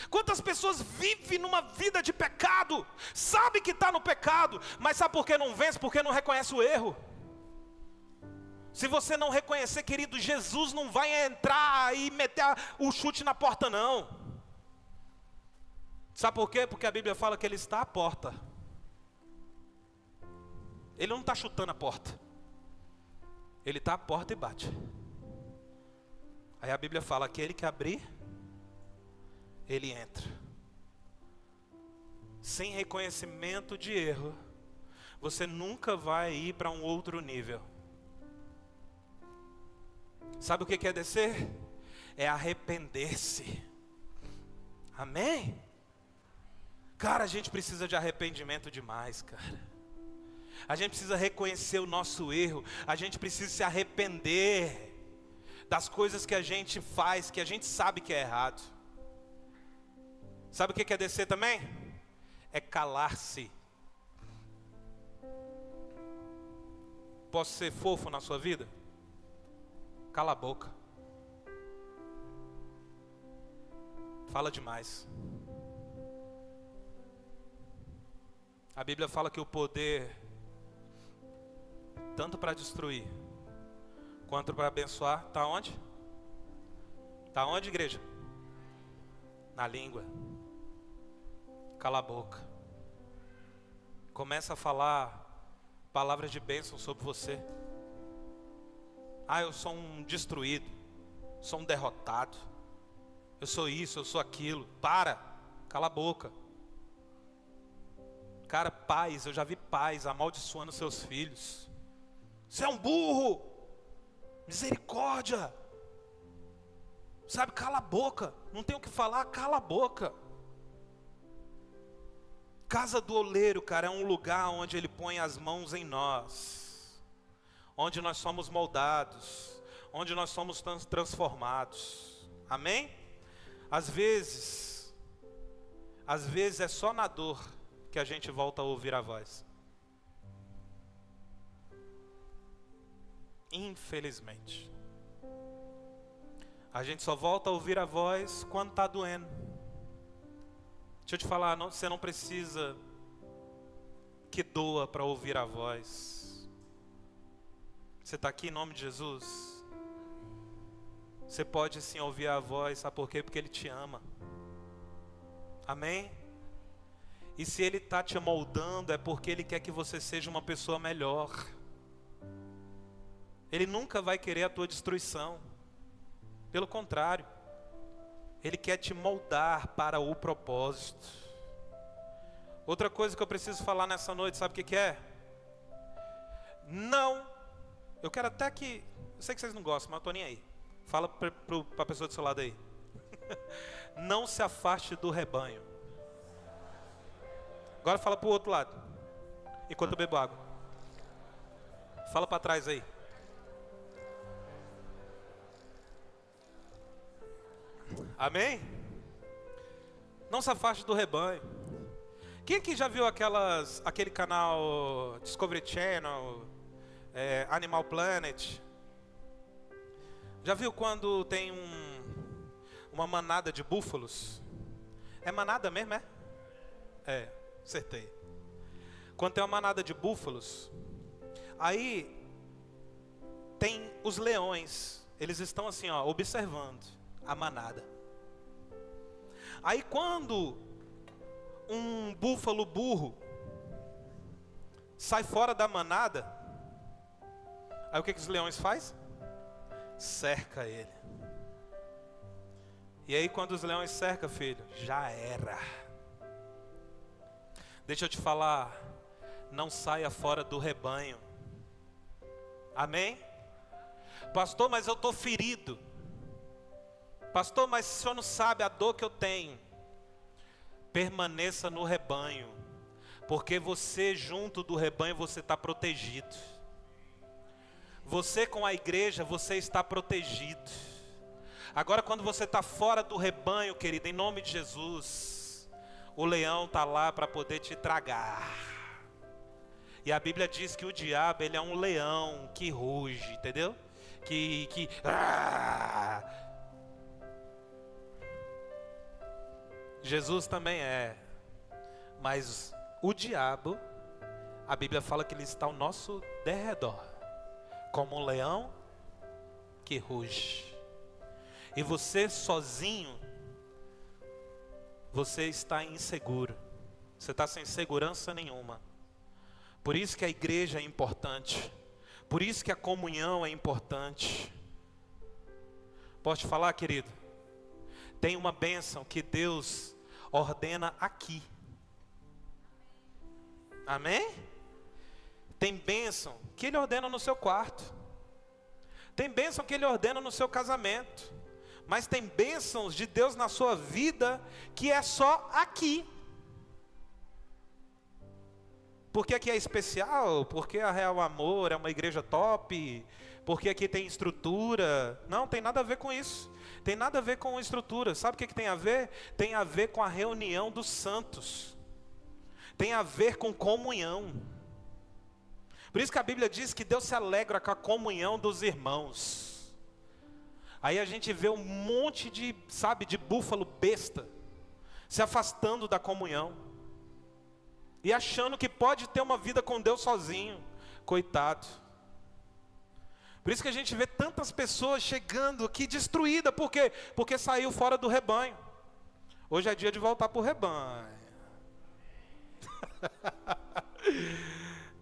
Quantas pessoas vivem numa vida de pecado, sabe que está no pecado, mas sabe por que não vence? Porque não reconhece o erro. Se você não reconhecer, querido, Jesus não vai entrar e meter o chute na porta não. Sabe por quê? Porque a Bíblia fala que Ele está à porta. Ele não está chutando a porta. Ele está à porta e bate. Aí a Bíblia fala, aquele que abrir, ele entra. Sem reconhecimento de erro, você nunca vai ir para um outro nível. Sabe o que é descer? É arrepender-se. Amém? Cara, a gente precisa de arrependimento demais, cara. A gente precisa reconhecer o nosso erro. A gente precisa se arrepender das coisas que a gente faz, que a gente sabe que é errado. Sabe o que é descer também? É calar-se. Posso ser fofo na sua vida? Cala a boca. Fala demais. A Bíblia fala que o poder, tanto para destruir, quanto para abençoar, está onde? Está onde, igreja? Na língua. Cala a boca. Começa a falar palavras de bênção sobre você. Ah, eu sou um destruído, sou um derrotado, eu sou isso, eu sou aquilo. Para, cala a boca. Cara, pais, eu já vi pais amaldiçoando seus filhos. Você é um burro, misericórdia. Sabe, cala a boca, não tem o que falar, cala a boca. Casa do oleiro, cara, é um lugar onde ele põe as mãos em nós, onde nós somos moldados, onde nós somos transformados. Amém? Às vezes é só na dor que a gente volta a ouvir a voz. Infelizmente. A gente só volta a ouvir a voz quando está doendo. Deixa eu te falar, você não precisa que doa para ouvir a voz. Você está aqui em nome de Jesus. Você pode sim ouvir a voz, sabe por quê? Porque Ele te ama. Amém? E se Ele está te moldando, é porque Ele quer que você seja uma pessoa melhor. Ele nunca vai querer a tua destruição. Pelo contrário, Ele quer te moldar para o propósito. Outra coisa que eu preciso falar nessa noite, sabe o que é? Não, eu quero até que Eu sei que vocês não gostam, mas eu tô nem aí. Fala para a pessoa do seu lado aí. Não se afaste do rebanho. Agora fala para o outro lado, enquanto eu bebo água. Fala para trás aí. Amém? Não se afaste do rebanho. Quem aqui já viu aquele canal Discovery Channel, Animal Planet? Já viu quando tem uma manada de búfalos? É manada mesmo, é? É, acertei. Quando tem uma manada de búfalos, aí tem os leões. Eles estão assim, ó, observando a manada. Aí quando um búfalo burro sai fora da manada, aí o que os leões fazem? Cerca ele. E aí quando os leões cercam, filho, já era. Deixa eu te falar, não saia fora do rebanho. Amém? Pastor, mas eu estou ferido. Pastor, mas o senhor não sabe a dor que eu tenho. Permaneça no rebanho, porque você junto do rebanho você está protegido. Você com a igreja, você está protegido. Agora quando você está fora do rebanho, querido, em nome de Jesus, o leão está lá para poder te tragar. E a Bíblia diz que o diabo, ele é um leão que ruge, entendeu? Jesus também é. Mas o diabo, a Bíblia fala que ele está ao nosso derredor, como um leão que ruge. E você sozinho, você está inseguro. Você está sem segurança nenhuma. Por isso que a igreja é importante. Por isso que a comunhão é importante. Posso te falar, querido? Tem uma bênção que Deus ordena aqui. Amém? Tem bênção que Ele ordena no seu quarto. Tem bênção que Ele ordena no seu casamento. Mas tem bênçãos de Deus na sua vida que é só aqui. Porque aqui é especial, porque a Real Amor é uma igreja top, porque aqui tem estrutura. Não, tem nada a ver com isso. Tem nada a ver com estrutura. Sabe o que tem a ver? Tem a ver com a reunião dos santos. Tem a ver com comunhão. Por isso que a Bíblia diz que Deus se alegra com a comunhão dos irmãos. Aí a gente vê um monte de búfalo besta se afastando da comunhão e achando que pode ter uma vida com Deus sozinho. Coitado. Por isso que a gente vê tantas pessoas chegando aqui destruídas. Por quê? Porque saiu fora do rebanho. Hoje é dia de voltar para o rebanho.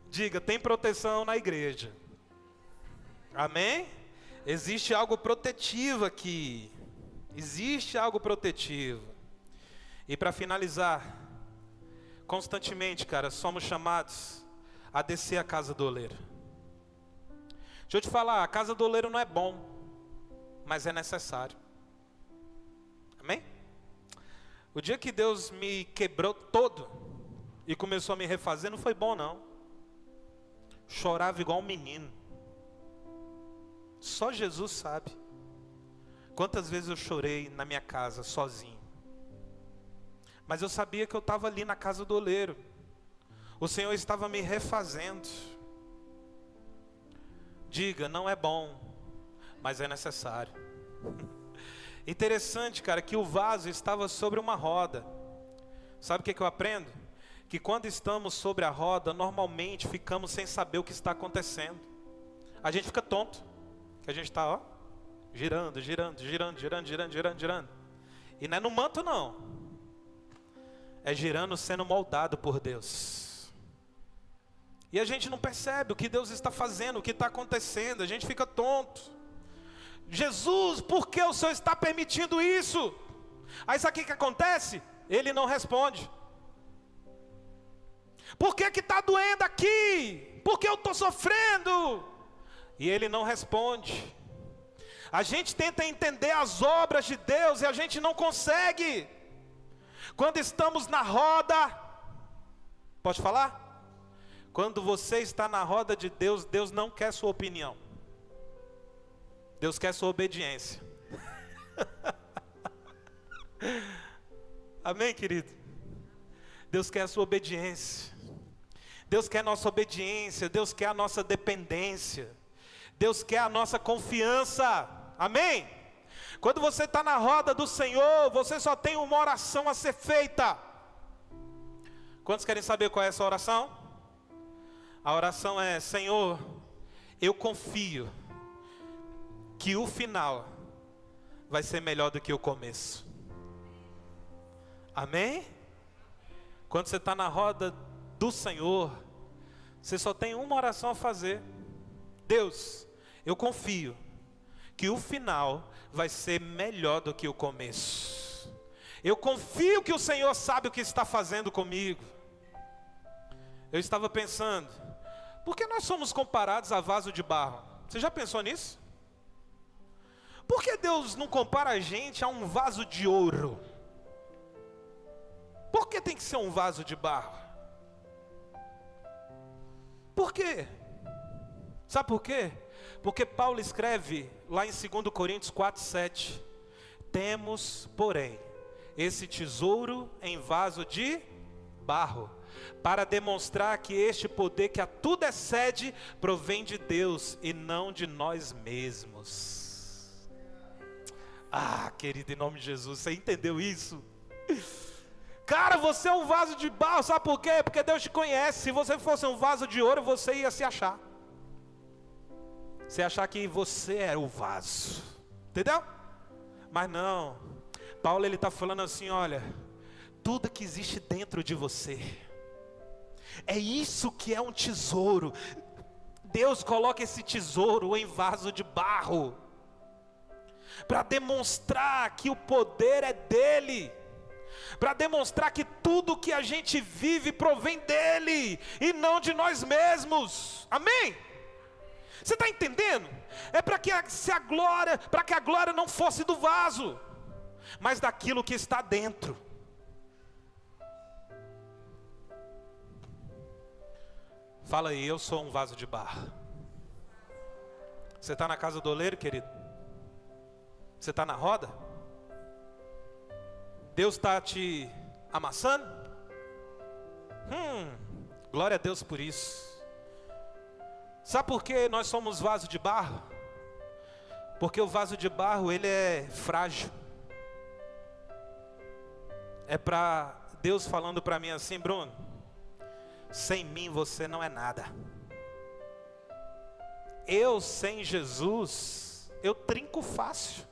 Diga, tem proteção na igreja. Amém? Existe algo protetivo aqui. Existe algo protetivo. E para finalizar, constantemente, cara, somos chamados a descer a casa do oleiro. Deixa eu te falar, a casa do oleiro não é bom, mas é necessário. Amém? O dia que Deus me quebrou todo e começou a me refazer, não foi bom não. Chorava igual um menino. Só Jesus sabe quantas vezes eu chorei na minha casa sozinho. Mas eu sabia que eu estava ali na casa do oleiro. O Senhor estava me refazendo. Diga, não é bom, mas é necessário. Interessante, cara, que o vaso estava sobre uma roda. Sabe o que eu aprendo? Que quando estamos sobre a roda, normalmente ficamos sem saber o que está acontecendo. A gente fica tonto. Que a gente está, ó, girando. E não é no manto não. É girando, sendo moldado por Deus. E a gente não percebe o que Deus está fazendo, o que está acontecendo. A gente fica tonto. Jesus, por que o Senhor está permitindo isso? Aí sabe o que acontece? Ele não responde. Por que está doendo aqui? Por que eu estou sofrendo? e Ele não responde. A gente tenta entender as obras de Deus e a gente não consegue. Quando estamos na roda, pode falar? Quando você está na roda de Deus, Deus não quer sua opinião. Deus quer sua obediência. Amém, querido? Deus quer a sua obediência. Deus quer a nossa obediência. Deus quer a nossa dependência. Deus quer a nossa confiança. Amém? Quando você está na roda do Senhor, você só tem uma oração a ser feita. Quantos querem saber qual é essa oração? A oração é: Senhor, eu confio que o final vai ser melhor do que o começo. Amém? Quando você está na roda do Senhor, você só tem uma oração a fazer: Deus, eu confio que o final vai ser melhor do que o começo. Eu confio que o Senhor sabe o que está fazendo comigo. Eu estava pensando, por que nós somos comparados a vaso de barro? Você já pensou nisso? Por que Deus não compara a gente a um vaso de ouro? Por que tem que ser um vaso de barro? Por quê? Sabe por quê? Porque Paulo escreve lá em 2 Coríntios 4:7: temos, porém, esse tesouro em vaso de barro, para demonstrar que este poder que a tudo excede provém de Deus e não de nós mesmos. Ah, querido, em nome de Jesus, você entendeu isso? Cara, você é um vaso de barro, sabe por quê? Porque Deus te conhece. Se você fosse um vaso de ouro, você ia se achar. Você achar que você era o vaso, entendeu? Mas não. Paulo, ele está falando assim: olha, tudo que existe dentro de você, é isso que é um tesouro. Deus coloca esse tesouro em vaso de barro, para demonstrar que o poder é dele, para demonstrar que tudo que a gente vive provém dele, e não de nós mesmos. Amém? Você está entendendo? É para que a glória não fosse do vaso, mas daquilo que está dentro. Fala aí, eu sou um vaso de barro. Você está na casa do oleiro, querido? Você está na roda? Deus está te amassando? Glória a Deus por isso. Sabe por que nós somos vaso de barro? Porque o vaso de barro, ele é frágil. É para Deus falando para mim assim: Bruno, sem mim você não é nada. Eu sem Jesus, eu trinco fácil.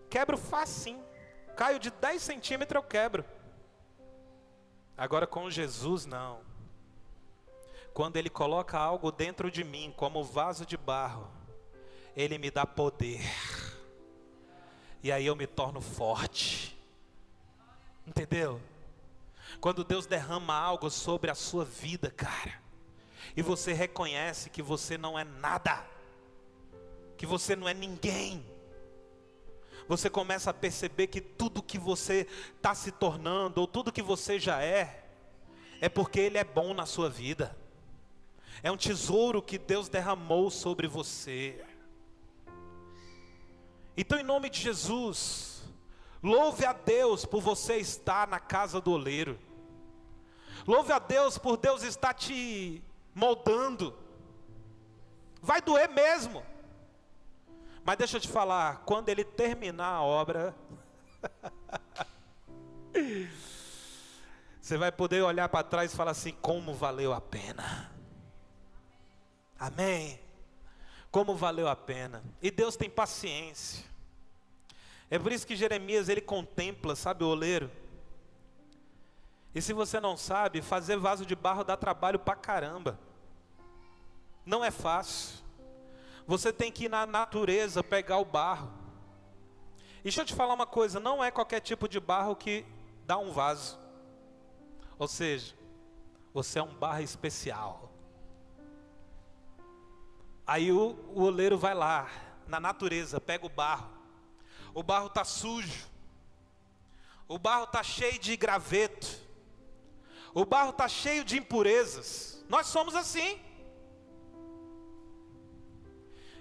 Quebro facinho. Caio de 10 centímetros, eu quebro. Agora com Jesus não. Quando Ele coloca algo dentro de mim, como vaso de barro, Ele me dá poder. E aí eu me torno forte. Entendeu? Quando Deus derrama algo sobre a sua vida, cara, e você reconhece que você não é nada, que você não é ninguém, você começa a perceber que tudo que você está se tornando, ou tudo que você já é porque Ele é bom na sua vida. É um tesouro que Deus derramou sobre você. Então, em nome de Jesus, louve a Deus por você estar na casa do oleiro. Louve a Deus por Deus estar te moldando. Vai doer mesmo. Mas deixa eu te falar, quando Ele terminar a obra, você vai poder olhar para trás e falar assim: como valeu a pena. Amém? Como valeu a pena. E Deus tem paciência. É por isso que Jeremias, ele contempla, sabe, o oleiro. E se você não sabe, fazer vaso de barro dá trabalho pra caramba. Não é fácil. Você tem que ir na natureza pegar o barro. E deixa eu te falar uma coisa, não é qualquer tipo de barro que dá um vaso. Ou seja, você é um barro especial. Aí o oleiro vai lá, na natureza, pega o barro. O barro está sujo. O barro está cheio de graveto. O barro está cheio de impurezas. Nós somos assim.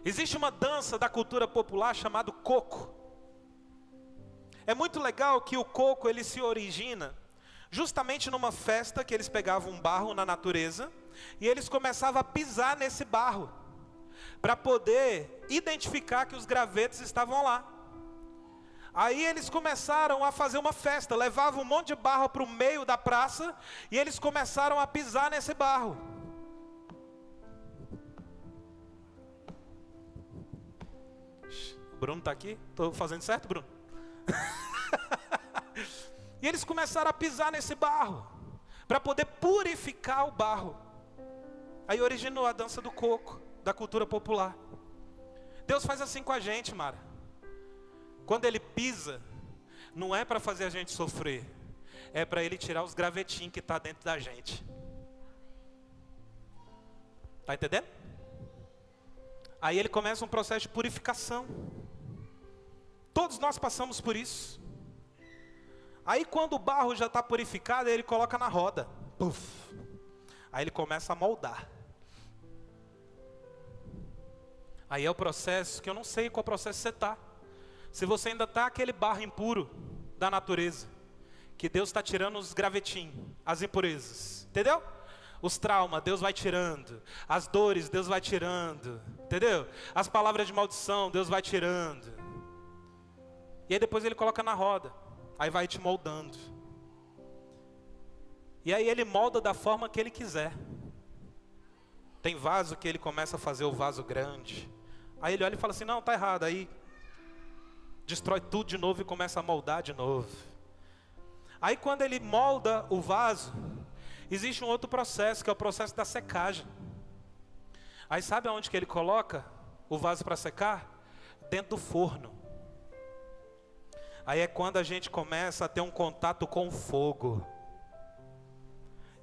Existe uma dança da cultura popular chamada coco. É muito legal que o coco ele se origina justamente numa festa que eles pegavam um barro na natureza e eles começavam a pisar nesse barro para poder identificar que os gravetos estavam lá. Aí eles começaram a fazer uma festa, levavam um monte de barro para o meio da praça e eles começaram a pisar nesse barro. O Bruno está aqui? Estou fazendo certo, Bruno? E eles começaram a pisar nesse barro para poder purificar o barro. Aí originou a dança do coco, da cultura popular. Deus faz assim com a gente, Mara. Quando Ele pisa, não é para fazer a gente sofrer, é para Ele tirar os gravetinhos que está dentro da gente. Está entendendo? Aí Ele começa um processo de purificação. Todos nós passamos por isso. Aí quando o barro já está purificado, Ele coloca na roda. Puf. Aí Ele começa a moldar. Aí é o processo que eu não sei qual processo você está. Se você ainda está aquele barro impuro da natureza, que Deus está tirando os gravetinhos, as impurezas, entendeu? Os traumas, Deus vai tirando. As dores, Deus vai tirando, entendeu? As palavras de maldição, Deus vai tirando. E aí depois Ele coloca na roda. Aí vai te moldando. E aí Ele molda da forma que Ele quiser. Tem vaso que Ele começa a fazer o vaso grande. Aí Ele olha e fala assim, não, está errado. Aí destrói tudo de novo e começa a moldar de novo. Aí quando Ele molda o vaso, existe um outro processo, que é o processo da secagem. Aí sabe aonde que Ele coloca o vaso para secar? Dentro do forno. Aí é quando a gente começa a ter um contato com o fogo.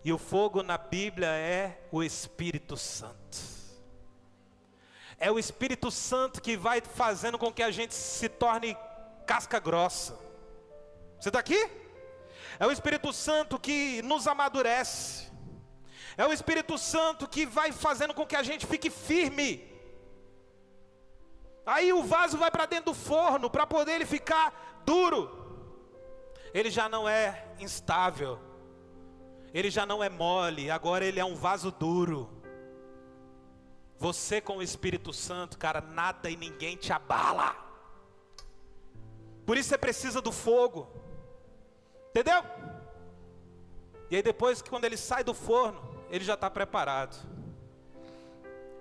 E o fogo na Bíblia é o Espírito Santo. É o Espírito Santo que vai fazendo com que a gente se torne casca grossa. Você está aqui? É o Espírito Santo que nos amadurece. É o Espírito Santo que vai fazendo com que a gente fique firme. Aí o vaso vai para dentro do forno para poder ele ficar duro. Ele já não é instável. Ele já não é mole. Agora ele é um vaso duro. Você com o Espírito Santo, cara, nada e ninguém te abala. Por isso você precisa do fogo. Entendeu? E aí depois que quando ele sai do forno, ele já está preparado.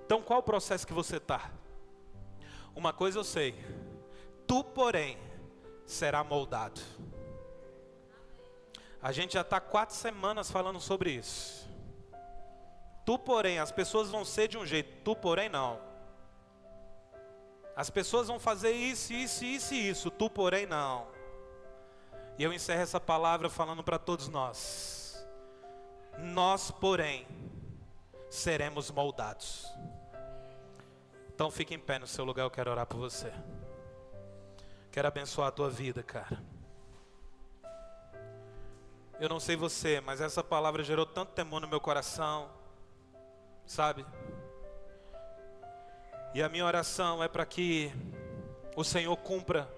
Então qual o processo que você está? Uma coisa eu sei. Tu, porém, será moldado. A gente já está 4 semanas falando sobre isso. Tu, porém, as pessoas vão ser de um jeito. Tu, porém, não. As pessoas vão fazer isso, isso, isso e isso. Tu, porém, não. E eu encerro essa palavra falando para todos nós. Nós, porém, seremos moldados. Então fique em pé no seu lugar, eu quero orar por você. Quero abençoar a tua vida, cara. Eu não sei você, mas essa palavra gerou tanto temor no meu coração. Sabe? E a minha oração é para que o Senhor cumpra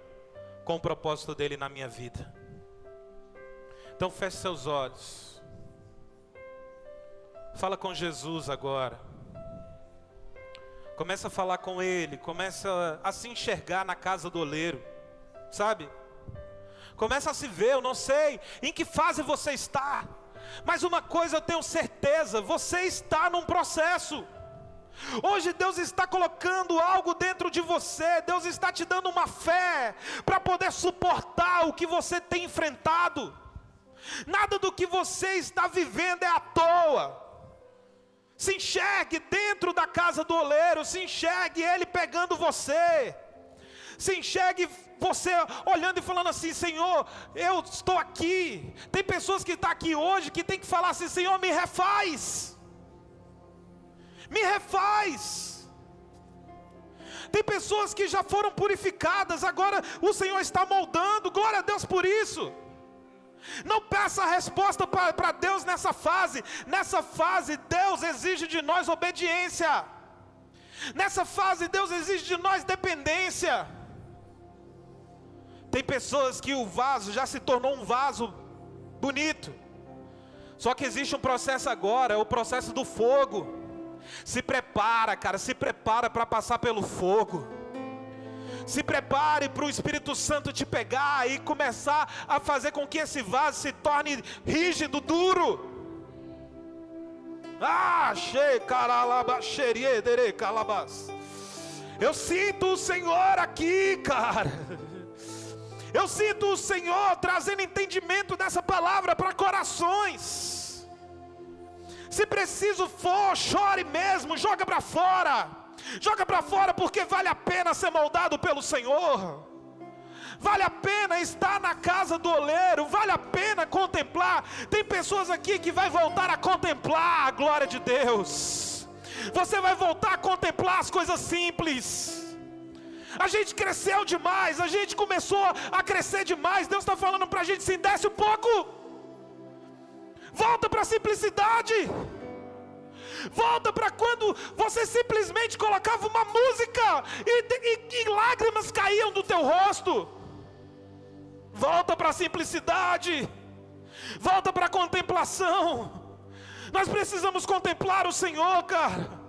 com o propósito dele na minha vida. Então feche seus olhos. Fala com Jesus agora. Começa a falar com Ele. Começa a se enxergar na casa do oleiro. Sabe? Começa a se ver. Eu não sei em que fase você está. Mas uma coisa eu tenho certeza. Você está num processo. Hoje Deus está colocando algo dentro de você. Deus está te dando uma fé para poder suportar o que você tem enfrentado. Nada do que você está vivendo é à toa. Se enxergue dentro da casa do oleiro. Se enxergue ele pegando você. Se enxergue você olhando e falando assim: Senhor, eu estou aqui. Tem pessoas que estão aqui hoje que tem que falar assim: Senhor, me refaz. Me refaz. Tem pessoas que já foram purificadas, agora o Senhor está moldando. Glória a Deus por isso. Não peça a resposta para Deus nessa fase. Nessa fase Deus exige de nós obediência. Nessa fase Deus exige de nós dependência. Tem pessoas que o vaso já se tornou um vaso bonito. Só que existe um processo agora, é o processo do fogo. Se prepara, cara, se prepara para passar pelo fogo. Se prepare para o Espírito Santo te pegar e começar a fazer com que esse vaso se torne rígido, duro. Eu sinto o Senhor aqui, cara. Eu sinto o Senhor trazendo entendimento dessa palavra para corações. Se preciso for, chore mesmo, joga para fora. Joga para fora, porque vale a pena ser moldado pelo Senhor. Vale a pena estar na casa do oleiro, vale a pena contemplar. Tem pessoas aqui que vai voltar a contemplar a glória de Deus. Você vai voltar a contemplar as coisas simples. A gente cresceu demais, a gente começou a crescer demais. Deus está falando para a gente assim: desce um pouco. Volta para a simplicidade. Volta para quando você simplesmente colocava uma música e lágrimas caíam do teu rosto. Volta para a simplicidade. Volta para a contemplação. Nós precisamos contemplar o Senhor, cara.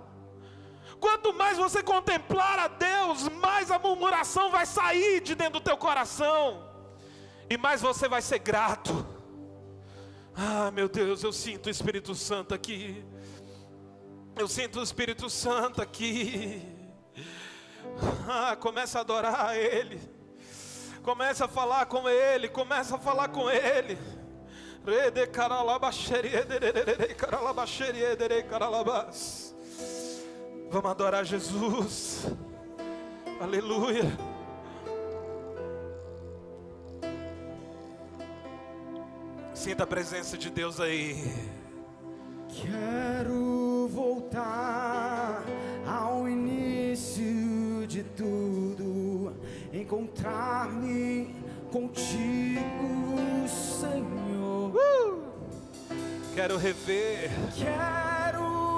Quanto mais você contemplar a Deus, mais a murmuração vai sair de dentro do teu coração. E mais você vai ser grato. Ah, meu Deus, eu sinto o Espírito Santo aqui. Eu sinto o Espírito Santo aqui. Começa a adorar Ele. Começa a falar com Ele. Começa a falar com Ele. Vamos adorar Jesus. Aleluia. Sinta a presença de Deus aí. Quero voltar ao início de tudo, encontrar-me contigo, Senhor. Quero rever.